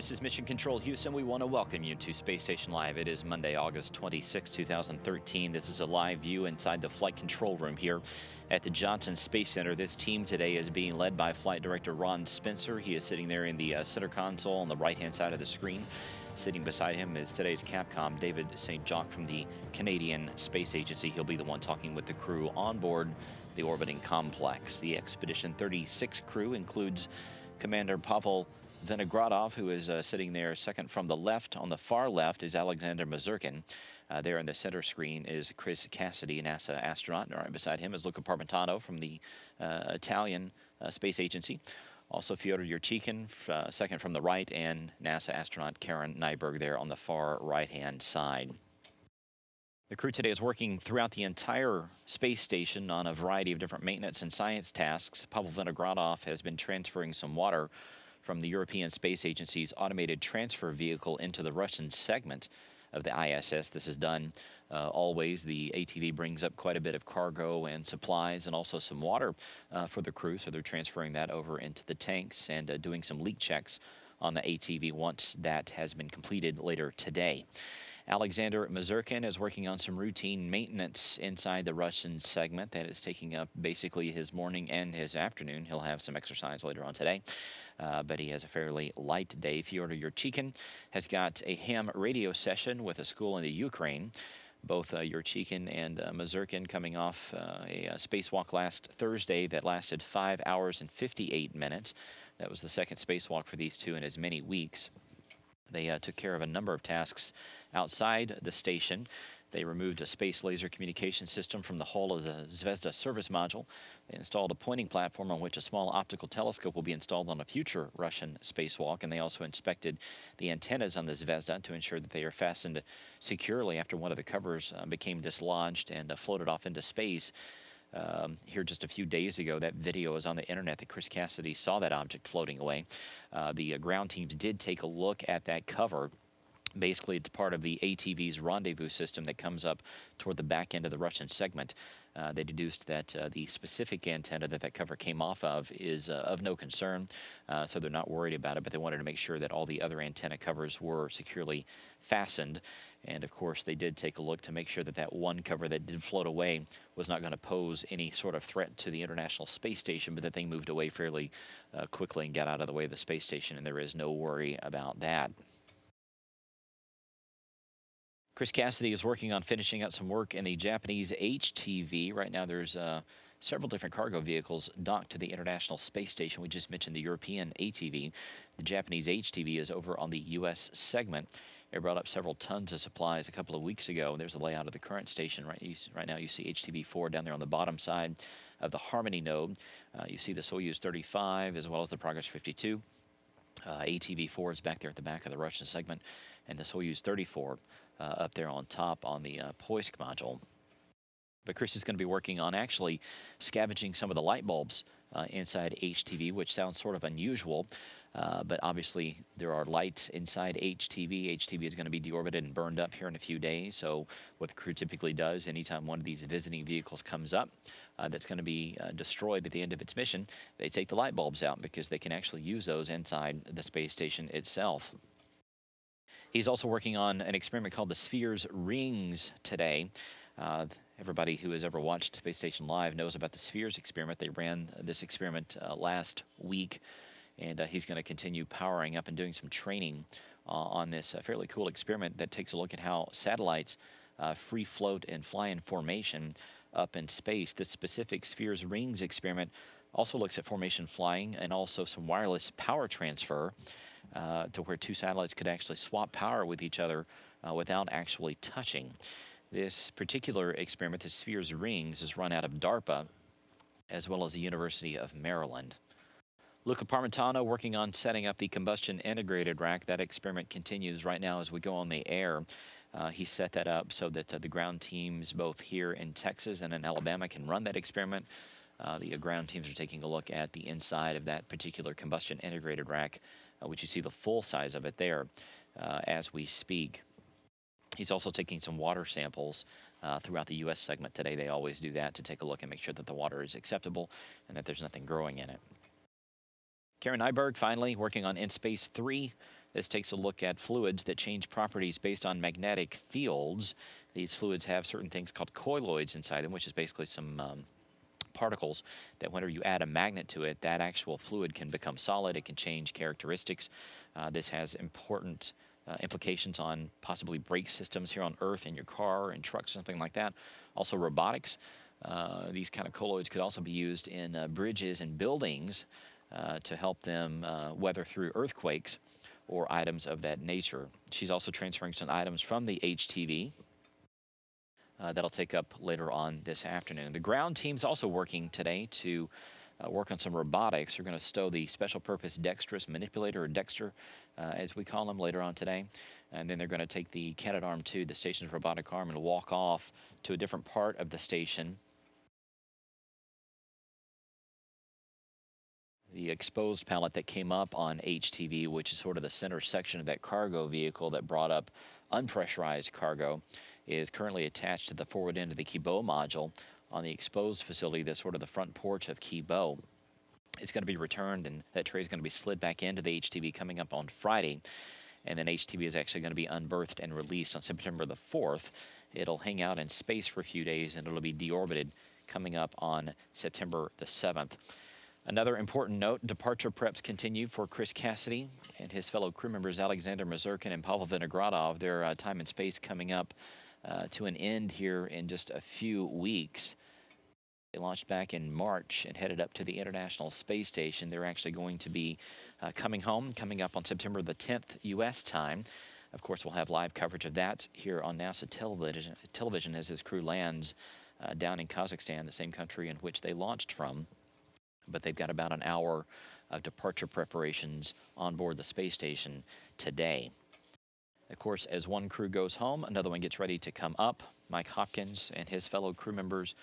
This is Mission Control Houston. We want to welcome you to Space Station Live. It is Monday, August 26, 2013. This is a live view inside the flight control room here at the Johnson Space Center. This team today is being led by Flight Director Ron Spencer. He is sitting there in the center console on the right-hand side of the screen. Sitting beside him is today's Capcom, David St. Jacques from the Canadian Space Agency. He'll be the one talking with the crew on board the orbiting complex. The Expedition 36 crew includes Commander Pavel Vinogradov, who is sitting there second from the left. On the far left is Alexander Mazurkin. There in the center screen is Chris Cassidy, NASA astronaut. And right beside him is Luca Parmitano from the Italian Space Agency. Also Fyodor Yurchikhin, second from the right, and NASA astronaut Karen Nyberg there on the far right-hand side. The crew today is working throughout the entire space station on a variety of different maintenance and science tasks. Pavel Vinogradov has been transferring some water from the European Space Agency's automated transfer vehicle into the Russian segment of the ISS. This is done always. The ATV brings up quite a bit of cargo and supplies and also some water for the crew, so they're transferring that over into the tanks and doing some leak checks on the ATV once that has been completed later today. Alexander Mazurkin is working on some routine maintenance inside the Russian segment that is taking up basically his morning and his afternoon. He'll have some exercise later on today, but he has a fairly light day. Fyodor Yurchikhin has got a ham radio session with a school in the Ukraine. Both Yurchikhin and Mazurkin coming off a spacewalk last Thursday that lasted 5 hours and 58 minutes. That was the second spacewalk for these two in as many weeks. They took care of a number of tasks outside the station. They removed a space laser communication system from the hull of the Zvezda service module. They installed a pointing platform on which a small optical telescope will be installed on a future Russian spacewalk, and they also inspected the antennas on the Zvezda to ensure that they are fastened securely after one of the covers became dislodged and floated off into space. Here just a few days ago, that video is on the internet that Chris Cassidy saw that object floating away. The ground teams did take a look at that cover. Basically, it's part of the ATV's rendezvous system that comes up toward the back end of the Russian segment. They deduced that the specific antenna that cover came off of is of no concern, so they're not worried about it, but they wanted to make sure that all the other antenna covers were securely fastened. And of course, they did take a look to make sure that that one cover that did float away was not going to pose any sort of threat to the International Space Station, but that thing moved away fairly quickly and got out of the way of the space station, and there is no worry about that. Chris Cassidy is working on finishing up some work in the Japanese HTV. Right now there's several different cargo vehicles docked to the International Space Station. We just mentioned the European ATV. The Japanese HTV is over on the U.S. segment. It brought up several tons of supplies a couple of weeks ago. There's a layout of the current station. Right now you see HTV-4 down there on the bottom side of the Harmony node. You see the Soyuz 35 as well as the Progress 52. ATV-4 is back there at the back of the Russian segment, and the Soyuz 34 up there on top on the Poisk module. But Chris is going to be working on actually scavenging some of the light bulbs inside HTV, which sounds sort of unusual, but obviously there are lights inside HTV. HTV is going to be deorbited and burned up here in a few days, so what the crew typically does anytime one of these visiting vehicles comes up that's going to be destroyed at the end of its mission, they take the light bulbs out because they can actually use those inside the space station itself. He's also working on an experiment called the Sphere's Rings today. Everybody who has ever watched Space Station Live knows about the Spheres experiment. They ran this experiment last week, and he's going to continue powering up and doing some training on this fairly cool experiment that takes a look at how satellites free float and fly in formation up in space. This specific Sphere's Rings experiment also looks at formation flying and also some wireless power transfer to where two satellites could actually swap power with each other without actually touching. This particular experiment, the Sphere's Rings, is run out of DARPA as well as the University of Maryland. Luca Parmitano working on setting up the combustion integrated rack. That experiment continues right now as we go on the air. He set that up so that the ground teams both here in Texas and in Alabama can run that experiment. The ground teams are taking a look at the inside of that particular combustion integrated rack, which you see the full size of it there as we speak. He's also taking some water samples throughout the U.S. segment today. They always do that to take a look and make sure that the water is acceptable and that there's nothing growing in it. Karen Nyberg finally working on InSpace 3. This takes a look at fluids that change properties based on magnetic fields. These fluids have certain things called colloids inside them, which is basically some particles that whenever you add a magnet to it, that actual fluid can become solid. It can change characteristics. This has important implications on possibly brake systems here on Earth in your car and trucks, something like that. Also robotics. These kind of colloids could also be used in bridges and buildings to help them weather through earthquakes or items of that nature. She's also transferring some items from the HTV that'll take up later on this afternoon. The ground team's also working today to work on some robotics. We're going to stow the special purpose dexterous manipulator, or Dexter, as we call them, later on today. And then they're going to take the Canadarm2, the station's robotic arm, and walk off to a different part of the station. The exposed pallet that came up on HTV, which is sort of the center section of that cargo vehicle that brought up unpressurized cargo, is currently attached to the forward end of the Kibo module on the exposed facility that's sort of the front porch of Kibo. It's going to be returned, and that tray is going to be slid back into the HTV coming up on Friday. And then HTV is actually going to be unberthed and released on September the 4th. It'll hang out in space for a few days, and it'll be deorbited coming up on September the 7th. Another important note, departure preps continue for Chris Cassidy and his fellow crew members Alexander Mazurkin and Pavel Vinogradov. Their time in space coming up to an end here in just a few weeks. They launched back in March and headed up to the International Space Station. They're actually going to be coming home, coming up on September the 10th U.S. time. Of course, we'll have live coverage of that here on NASA television as his crew lands down in Kazakhstan, the same country in which they launched from. But they've got about an hour of departure preparations on board the space station today. Of course, as one crew goes home, another one gets ready to come up. Mike Hopkins and his fellow crew members,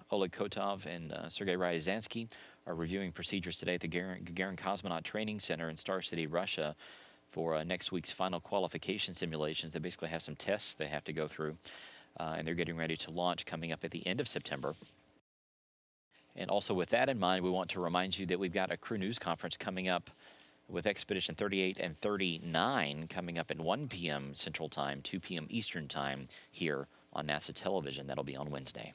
Oleg Kotov and Sergei Ryazansky, are reviewing procedures today at the Gagarin Cosmonaut Training Center in Star City, Russia, for next week's final qualification simulations. They basically have some tests they have to go through, and they're getting ready to launch coming up at the end of September. And also with that in mind, we want to remind you that we've got a crew news conference coming up with Expedition 38 and 39 coming up at 1 p.m. Central Time, 2 p.m. Eastern Time here on NASA television. That'll be on Wednesday.